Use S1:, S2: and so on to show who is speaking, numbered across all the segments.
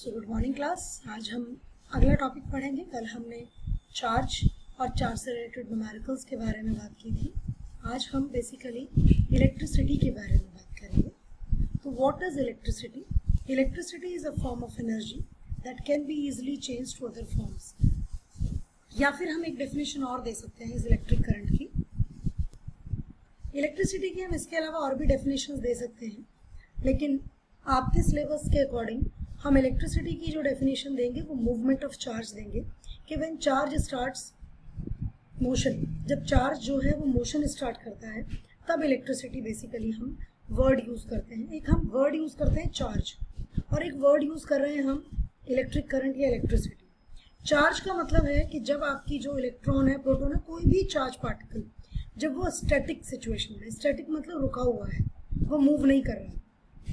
S1: Good morning class. आज हम अगला टॉपिक पढ़ेंगे। कल हमने चार्ज और चार्ज से रिलेटेड न्यूमेरिकल्स के बारे में बात की थी। आज हम बेसिकली इलेक्ट्रिसिटी के बारे में बात करेंगे। तो what is electricity? Electricity is a form of energy that can be easily change to other forms. या फिर हम एक डेफिनेशन और दे सकते हैं इस इलेक्ट्रिक करंट की। इलेक्ट्रिसिटी की हम इसके अलावा और भी डेफिनेशंस दे सकते हैं, लेकिन आपके सिलेबस के अकॉर्डिंग हम इलेक्ट्रिसिटी की जो डेफिनेशन देंगे वो मूवमेंट ऑफ चार्ज देंगे कि व्हेन चार्ज स्टार्ट्स मोशन, जब चार्ज जो है वो मोशन स्टार्ट करता है तब इलेक्ट्रिसिटी बेसिकली हम वर्ड यूज़ करते हैं। एक हम वर्ड यूज़ करते हैं चार्ज, और एक वर्ड यूज़ कर रहे हैं हम इलेक्ट्रिक करंट या इलेक्ट्रिसिटी। चार्ज का मतलब है कि जब आपकी जो इलेक्ट्रॉन है, प्रोटॉन है, कोई भी चार्ज पार्टिकल जब वो स्टैटिक सिचुएशन में, स्टैटिक मतलब रुका हुआ है, वो मूव नहीं कर रहा है,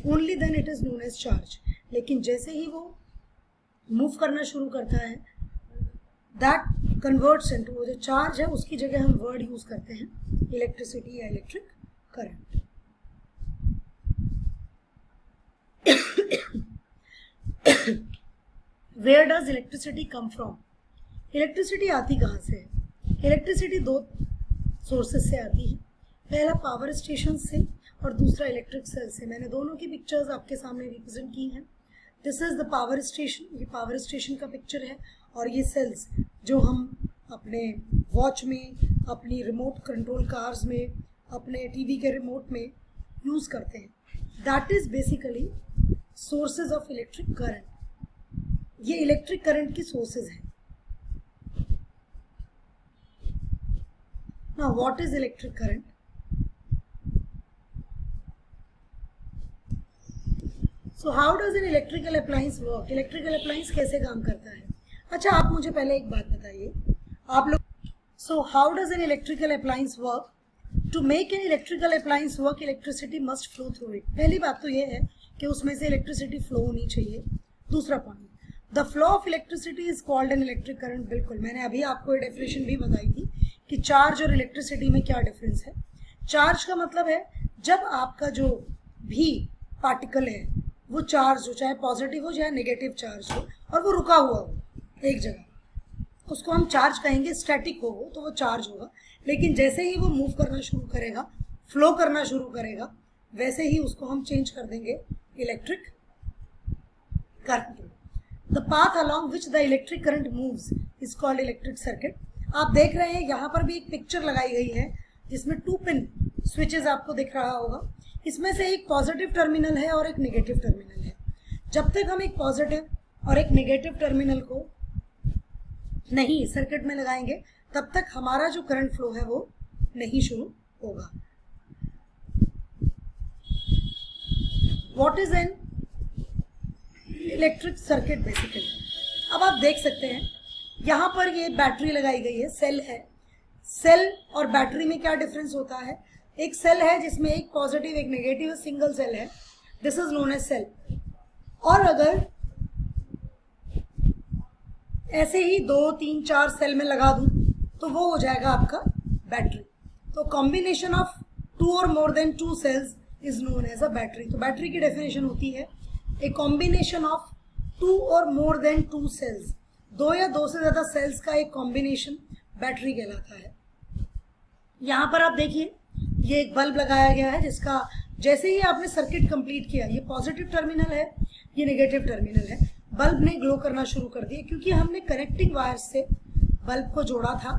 S1: only then it is known as charge. लेकिन जैसे ही वो मूव करना शुरू करता है दैट कन्वर्ट्स इनटू, वो जो चार्ज है उसकी जगह हम वर्ड यूज करते हैं इलेक्ट्रिसिटी या electric current. Where does electricity come from? Electricity आती कहाँ से है? इलेक्ट्रिसिटी दो सोर्सेस से आती है। पहला पावर स्टेशन से और दूसरा इलेक्ट्रिक सेल से। मैंने दोनों की पिक्चर्स आपके सामने रिप्रेजेंट की हैं। This is the power station, ये पावर स्टेशन का पिक्चर है, और ये सेल्स जो हम अपने वॉच में, अपनी रिमोट कंट्रोल कार्स में, अपने टीवी के रिमोट में यूज करते हैं, that is basically sources of electric current. ये इलेक्ट्रिक करंट की सोर्सेज हैं। Now what is electric current? So how does an electrical appliance work? Electrical appliance कैसे काम करता है? अच्छा, आप मुझे पहले एक बात बताइए, आप लोग, so how does an electrical appliance work? To make an electrical appliance work electricity must flow through it. पहली बात तो ये है कि उसमें से इलेक्ट्रिसिटी फ्लो होनी चाहिए। दूसरा point, the flow of electricity is called an electric current. बिल्कुल, मैंने अभी आपको ये डेफिनेशन भी बताई थी कि चार्ज और इलेक्ट्रिसिटी में क्या डिफरेंस है। चार्ज का मतलब है जब आपका जो भी पार्टिकल है वो चार्ज हो, चाहे पॉजिटिव हो चाहे नेगेटिव चार्ज हो, और वो रुका हुआ हो एक जगह, उसको हम चार्ज कहेंगे। स्टैटिक हो तो वो चार्ज होगा, लेकिन जैसे ही वो मूव करना शुरू करेगा, फ्लो करना शुरू करेगा, वैसे ही उसको हम चेंज कर देंगे electric current. The path along which the electric current moves is called electric circuit. आप देख रहे हैं यहाँ पर भी एक पिक्चर लगाई गई है जिसमें 2 पिन स्विचेस आपको दिख रहा होगा। इसमें से एक पॉजिटिव टर्मिनल है और एक नेगेटिव टर्मिनल है। जब तक हम एक पॉजिटिव और एक नेगेटिव टर्मिनल को नहीं सर्किट में लगाएंगे तब तक हमारा जो करंट फ्लो है वो नहीं शुरू होगा। What is an electric circuit basically? अब आप देख सकते हैं यहाँ पर ये बैटरी लगाई गई है, सेल है। सेल और बैटरी में क्या डिफरेंस होता है? एक सेल है जिसमें एक पॉजिटिव एक नेगेटिव, सिंगल सेल है, दिस इज नोन एज सेल। और अगर ऐसे ही 2, 3, 4 सेल में लगा दूं तो वो हो जाएगा आपका बैटरी। तो कॉम्बिनेशन ऑफ 2 और more than 2 cells is known as a battery. तो बैटरी की डेफिनेशन होती है ए कॉम्बिनेशन ऑफ 2 और मोर देन 2 सेल्स। 2 या 2 से ज्यादा सेल्स का एक कॉम्बिनेशन बैटरी कहलाता है। यहाँ पर आप देखिए ये एक बल्ब लगाया गया है जिसका जैसे ही आपने सर्किट कंप्लीट किया, ये पॉजिटिव टर्मिनल है, ये नेगेटिव टर्मिनल है, बल्ब ने ग्लो करना शुरू कर दिया क्योंकि हमने कनेक्टिंग वायर्स से बल्ब को जोड़ा था।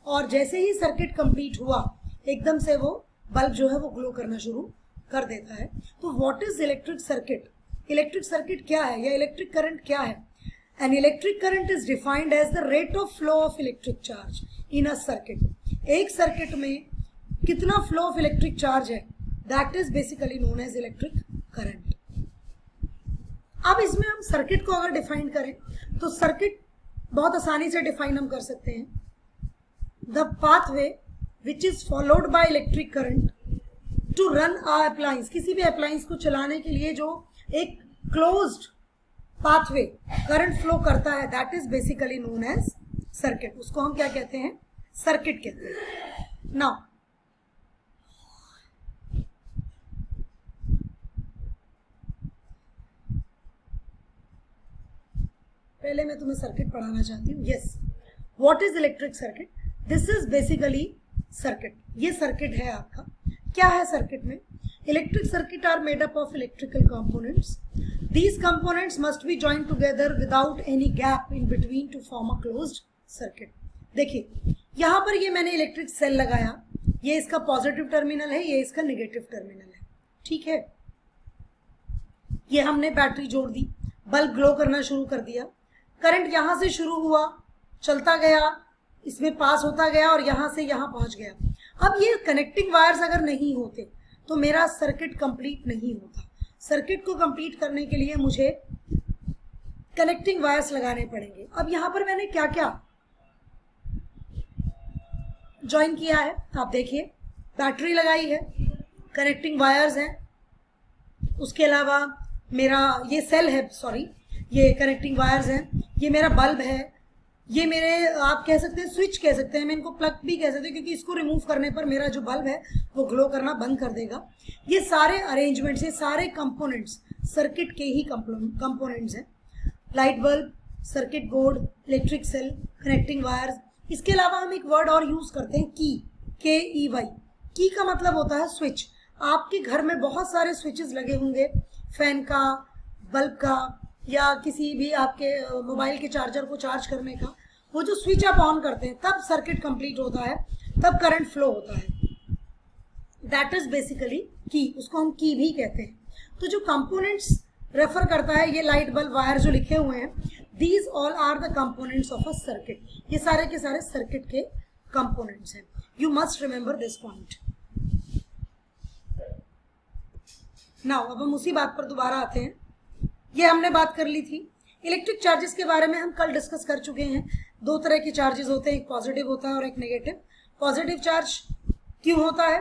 S1: और जैसे ही सर्किट कंप्लीट हुआ एकदम से वो बल्ब जो है वो ग्लो करना शुरू कर देता है। तो what is electric circuit? Electric circuit क्या है या इलेक्ट्रिक करंट क्या है? An electric current is defined as the rate of flow of electric charge in a circuit. एक सर्किट में कितना फ्लो ऑफ इलेक्ट्रिक चार्ज है, that is basically known as electric current. अब इसमें हम सर्किट को अगर डिफाइन करें तो सर्किट बहुत आसानी से डिफाइन हम कर सकते हैं। The pathway which is followed by electric current to run a appliance. किसी भी अप्लायंस को चलाने के लिए जो एक क्लोज्ड पाथवे करंट फ्लो करता है, that is basically known as circuit. उसको हम क्या कहते हैं? सर्किट कहते हैं। नाउ पहले मैं तुम्हें सर्किट पढ़ाना चाहती हूँ. Yes, what is electric circuit? This is basically circuit. ये सर्किट है आपका. क्या है सर्किट में? Electric circuit are made up of electrical components. These components must be joined together without any gap in between to form a closed circuit. देखिए यहाँ पर ये मैंने इलेक्ट्रिक सेल लगाया, ये इसका पॉजिटिव टर्मिनल है, ये इसका नेगेटिव टर्मिनल है. ठीक है, ये हमने बैटरी जोड़ दी, बल्ब ग्लो करना शुरू कर दिया, करंट यहाँ से शुरू हुआ, चलता गया, इसमें पास होता गया और यहाँ से यहाँ पहुँच गया. अब ये कनेक्टिंग वायर्स अगर नहीं होते तो मेरा सर्किट कंप्लीट नहीं होता. सर्किट को कंप्लीट करने के लिए मुझे कनेक्टिंग वायर्स लगाने पड़ेंगे. अब यहाँ पर मैंने क्या क्या ज्वाइन किया है आप देखिए. बैटरी लगाई है, कनेक्टिंग वायर्स हैं, उसके अलावा मेरा ये सेल है, सॉरी ये कनेक्टिंग वायर्स हैं, ये मेरा बल्ब है, ये मेरे आप कह सकते हैं स्विच कह सकते हैं, मैं इनको प्लग भी कह सकते हैं क्योंकि इसको रिमूव करने पर मेरा जो बल्ब है वो ग्लो करना बंद कर देगा. ये सारे अरेंजमेंट्स, ये सारे कंपोनेंट्स सर्किट के ही कंपोनेंट्स हैं. Light bulb, circuit board, electric cell, connecting wires. इसके अलावा हम एक वर्ड और यूज करते हैं की, KEY. की का मतलब होता है स्विच. आपके घर में बहुत सारे स्विचेस लगे होंगे, फैन का, बल्ब का, या किसी भी आपके मोबाइल के चार्जर को चार्ज करने का. वो जो स्विच आप ऑन करते हैं तब सर्किट कंप्लीट होता है, तब करंट फ्लो होता है. दैट इज बेसिकली की, उसको हम की भी कहते हैं. तो जो कंपोनेंट्स रेफर करता है ये लाइट बल्ब वायर जो लिखे हुए हैं, these all are the components of a circuit. ये सारे के सारे सर्किट के कंपोनेंट्स हैं. You must remember this point. Now अब हम उसी बात पर दोबारा आते हैं. ये हमने बात कर ली थी. इलेक्ट्रिक चार्जेस के बारे में हम कल डिस्कस कर चुके हैं. दो तरह के चार्जेस होते हैं, एक पॉजिटिव होता है और एक नेगेटिव. पॉजिटिव चार्ज क्यों होता है?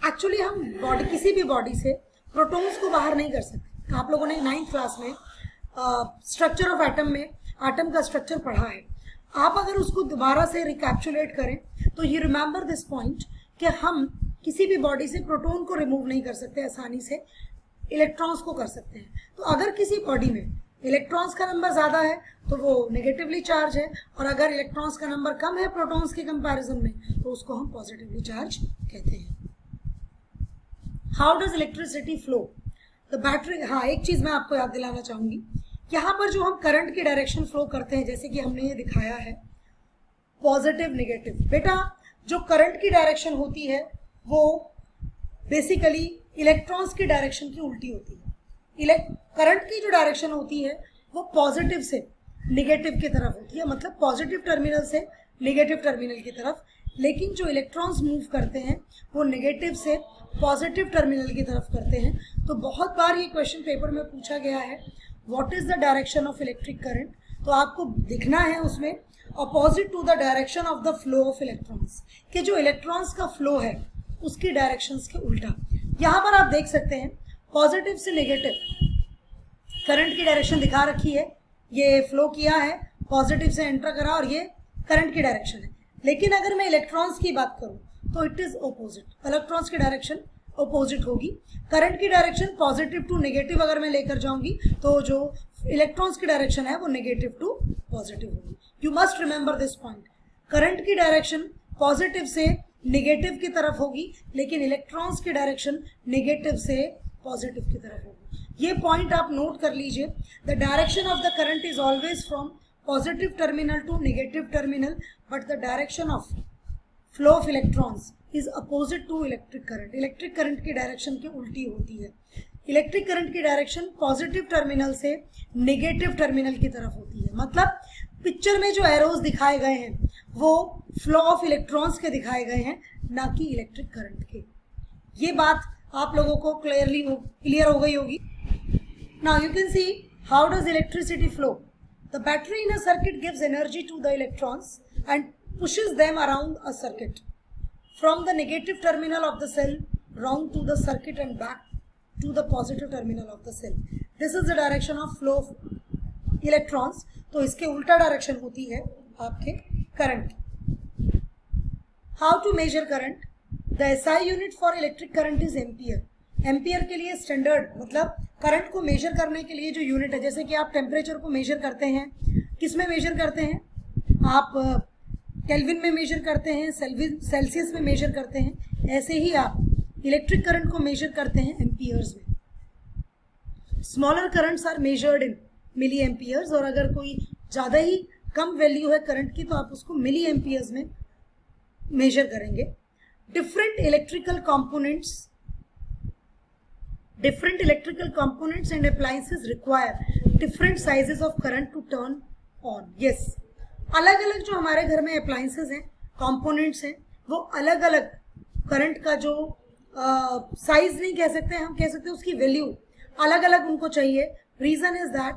S1: एक्चुअली हम बॉडी, किसी भी बॉडी से प्रोटॉन्स को बाहर नहीं कर सकते. आप लोगों ने 9th क्लास में स्ट्रक्चर ऑफ एटम में एटम का स्ट्रक्चर पढ़ा है. आप अगर उसको दोबारा से रिकैप्चुलेट करें तो यू रिमेंबर दिस पॉइंट कि हम किसी भी बॉडी से प्रोटॉन को रिमूव नहीं कर सकते आसानी से, इलेक्ट्रॉन्स को कर सकते हैं. तो अगर किसी बॉडी में इलेक्ट्रॉन्स का नंबर ज़्यादा है तो वो नेगेटिवली चार्ज है, और अगर इलेक्ट्रॉन्स का नंबर कम है प्रोटॉन्स के कंपैरिजन में तो उसको हम पॉजिटिवली चार्ज कहते हैं. How does electricity flow? The battery. हाँ, एक चीज़ मैं आपको याद दिलाना चाहूँगी. यहाँ पर जो हम करंट की डायरेक्शन फ्लो करते हैं, जैसे कि हमने ये दिखाया है पॉजिटिव नेगेटिव. बेटा जो करंट की डायरेक्शन होती है वो बेसिकली इलेक्ट्रॉन्स की डायरेक्शन की उल्टी होती है. करंट की जो डायरेक्शन होती है वो पॉजिटिव से नेगेटिव की तरफ होती है, मतलब पॉजिटिव टर्मिनल से नेगेटिव टर्मिनल की तरफ. लेकिन जो इलेक्ट्रॉन्स मूव करते हैं वो नेगेटिव से पॉजिटिव टर्मिनल की तरफ करते हैं. तो बहुत बार ये क्वेश्चन पेपर में पूछा गया है, what is the direction of electric current? तो आपको दिखना है उसमें opposite to the direction of the flow of electrons, कि जो इलेक्ट्रॉन्स का फ्लो है उसकी डायरेक्शंस के उल्टा. यहाँ पर आप देख सकते हैं पॉजिटिव से नेगेटिव करंट की डायरेक्शन दिखा रखी है. ये फ्लो किया है, पॉजिटिव से एंटर करा और ये करंट की डायरेक्शन है. लेकिन अगर मैं इलेक्ट्रॉन्स की बात करूं तो इट इज ऑपोजिट. इलेक्ट्रॉन्स की डायरेक्शन ऑपोजिट होगी. करंट की डायरेक्शन पॉजिटिव टू नेगेटिव अगर मैं लेकर जाऊंगी तो जो इलेक्ट्रॉन्स की डायरेक्शन है वो नेगेटिव टू पॉजिटिव होगी. You must remember this point. Current की डायरेक्शन पॉजिटिव से नेगेटिव की तरफ होगी, लेकिन इलेक्ट्रॉन्स की डायरेक्शन नेगेटिव से पॉजिटिव की तरफ होगी. ये पॉइंट आप नोट कर लीजिए. The direction of the current is always from positive terminal to negative terminal, but the direction of flow of electrons is opposite to electric current. Electric current की direction की उल्टी होती है. इलेक्ट्रिक करंट की direction positive terminal से negative terminal की तरफ होती है. मतलब पिक्चर में जो एरोज दिखाए गए हैं वो फ्लो ऑफ इलेक्ट्रॉन्स के दिखाए गए हैं, ना कि इलेक्ट्रिक करंट के. ये बात आप लोगों को क्लियर हो गई होगी. Now you can see how does electricity flow. The battery in a circuit gives energy to the electrons and pushes them around a circuit from the negative terminal of the cell round to the circuit and back to the positive terminal of the cell. This is the direction of flow of electrons. तो इसके उल्टा direction होती है आपके current. How to measure current? The SI unit for electric current is ampere. Ampere के लिए standard, मतलब current को मेजर करने के लिए जो यूनिट है, जैसे कि आप टेम्परेचर को मेजर करते हैं किस में मेजर करते हैं? आप केल्विन में मेजर करते हैं, सेल्सियस में मेजर करते हैं, ऐसे ही आप इलेक्ट्रिक करंट को मेजर करते हैं एम्पियर्स में। Smaller currents are measured in milliamperes, और अगर कोई ज़्यादा ही कम वैल्यू है करंट की तो आप उसको मिली एम्पियर्स में मेजर करेंगे। different electrical components and appliances require different sizes of current to turn on. Yes, अलग अलग जो हमारे घर में appliances हैं, components हैं, वो अलग अलग करंट का जो साइज नहीं कह सकते, हम कह सकते हैं उसकी वैल्यू अलग अलग उनको चाहिए। रीजन इज दैट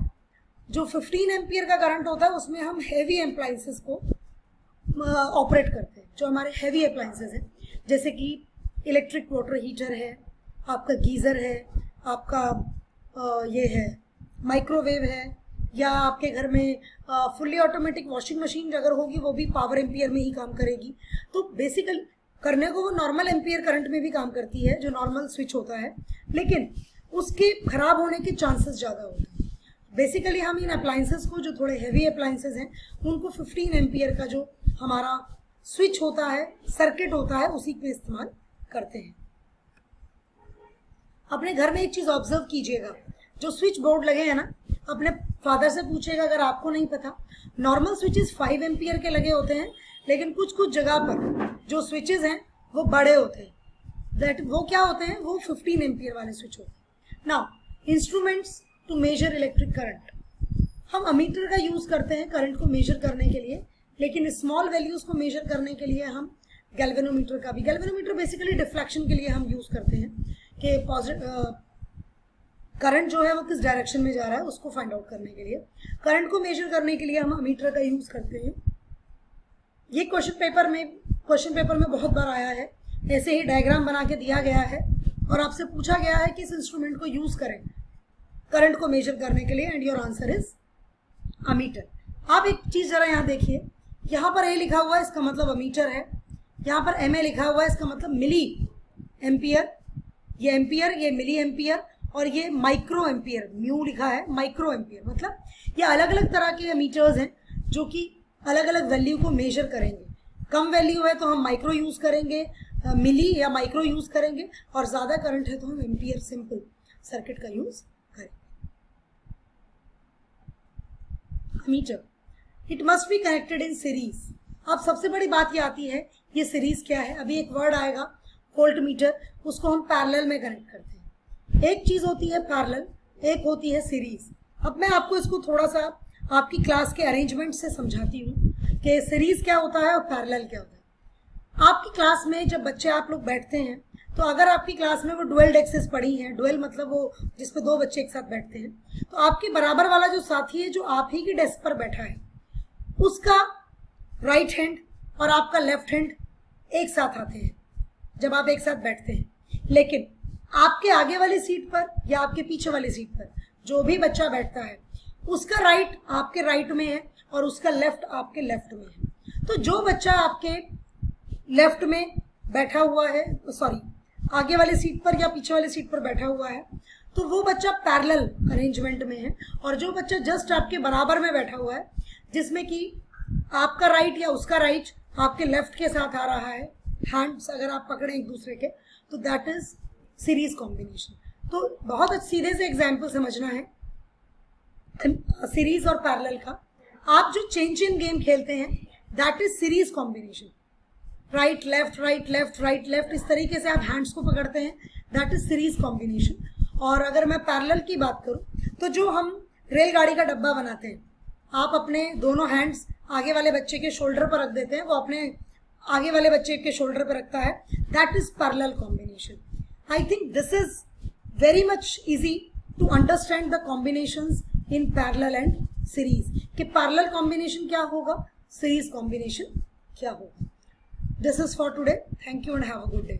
S1: जो 15 एम्पियर का करंट होता है उसमें हम हैवी अप्लायंसेस को ऑपरेट करते हैं, जो हमारे हैवी अप्लायंसेस हैं, जैसे कि इलेक्ट्रिक वाटर हीटर है, आपका गीज़र है, आपका ये है माइक्रोवेव है, या आपके घर में फुल्ली ऑटोमेटिक वॉशिंग मशीन अगर होगी वो भी पावर एम्पियर में ही काम करेगी। तो बेसिकली करने को वो नॉर्मल एम्पियर करंट में भी काम करती है, जो नॉर्मल स्विच होता है, लेकिन उसके खराब होने के चांसेस ज़्यादा होते हैं। बेसिकली हम इन अप्लायंसेस को, जो थोड़े हैवी अप्लायंसेस हैं, उनको 15 एम्पियर का जो हमारा स्विच होता है, सर्किट होता है, उसी पे इस्तेमाल करते हैं। अपने घर में एक चीज़ ऑब्जर्व कीजिएगा, जो स्विच बोर्ड लगे हैं ना, अपने फादर से पूछिएगा अगर आपको नहीं पता, नॉर्मल स्विचेस 5 एम्पियर के लगे होते हैं, लेकिन कुछ कुछ जगह पर जो स्विचेस हैं वो बड़े होते हैं। वो क्या होते हैं? वो 15 एम्पियर वाले स्विच होते हैं। Now instruments to measure electric current, हम अमीटर का यूज़ करते हैं करंट को मेजर करने के लिए, लेकिन स्मॉल वैल्यूज़ को मेजर करने के लिए हम गैल्वेनोमीटर का भी, गैल्वेनोमीटर बेसिकली डिफ्लेक्शन के लिए हम यूज़ करते हैं कि करंट जो है वो किस डायरेक्शन में जा रहा है उसको फाइंड आउट करने के लिए। करंट को मेजर करने के लिए हम अमीटर का यूज़ करते हैं। ये क्वेश्चन पेपर में बहुत बार आया है, ऐसे ही डायग्राम बना के दिया गया है और आपसे पूछा गया है कि इस इंस्ट्रूमेंट को यूज़ करें करंट को मेजर करने के लिए, and your answer is ammeter. आप एक चीज़ ज़रा यहाँ देखिए, यहाँ पर ए लिखा हुआ है, इसका मतलब अमीटर है, यहाँ पर एम ए लिखा हुआ है, इसका मतलब मिली एम्पियर, ये एम्पियर, ये मिली एम्पियर, और ये माइक्रो एम्पियर, म्यू लिखा है, माइक्रो एम्पियर, मतलब ये अलग अलग तरह के मीटर्स हैं जो कि अलग अलग वैल्यू को मेजर करेंगे। कम वैल्यू है तो हम माइक्रो यूज़ करेंगे, मिली या माइक्रो यूज़ करेंगे, और ज़्यादा करंट है तो हम एम्पियर सिंपल सर्किट का यूज़ करेंगे। Meter, it must be connected in series. अब सबसे बड़ी बात ये आती है, ये सीरीज क्या है? अभी एक वर्ड आएगा वोल्ट मीटर, उसको हम पैरेलल में कनेक्ट करते हैं। एक चीज़ होती है पैरेलल, एक होती है सीरीज। अब मैं आपको इसको थोड़ा सा आपकी क्लास के अरेंजमेंट से समझाती हूँ कि सीरीज क्या होता है और पैरेलल क्या होता है। आपकी क्लास में जब बच्चे आप लोग बैठते हैं, तो अगर आपकी क्लास में वो डुअल डेस्क्स पड़ी हैं, डुअल मतलब वो जिस पे 2 बच्चे एक साथ बैठते हैं, तो आपके बराबर वाला जो साथी है जो आप ही की डेस्क पर बैठा है, उसका राइट हैंड और आपका लेफ्ट हैंड एक साथ आते हैं जब आप एक साथ बैठते हैं। लेकिन आपके आगे वाली सीट पर या आपके पीछे वाली सीट पर जो भी बच्चा बैठता है, उसका राइट आपके राइट में है और उसका लेफ्ट आपके लेफ्ट में है। तो जो बच्चा आपके लेफ्ट में बैठा हुआ है, सॉरी आगे वाली सीट पर या पीछे वाली सीट पर बैठा हुआ है, तो वो बच्चा पैरेलल अरेंजमेंट में है। और जो बच्चा जस्ट आपके बराबर में बैठा हुआ है, जिसमें कि आपका राइट या उसका राइट आपके लेफ्ट के साथ आ रहा है, हैंड्स अगर आप पकड़ें एक दूसरे के, तो दैट इज सीरीज कॉम्बिनेशन। तो बहुत सीधे से एग्जाम्पल समझना है सीरीज और पैरेलल का। आप जो चेन गेम खेलते हैं, that is series combination. Right left, right left, right left, इस तरीके से आप हैंड्स को पकड़ते हैं, दैट इज सीरीज कॉम्बिनेशन। और अगर मैं पैरेलल की बात करूं, तो जो हम रेलगाड़ी का डब्बा बनाते हैं, आप अपने दोनों हैंड्स आगे वाले बच्चे के शोल्डर पर रख देते हैं, वो अपने आगे वाले बच्चे के शोल्डर पर रखता है, that is parallel combination. I think this is very much easy to understand the combinations in parallel and series. कि parallel combination क्या होगा, series combination क्या होगा। This is for today. Thank you and have a good day.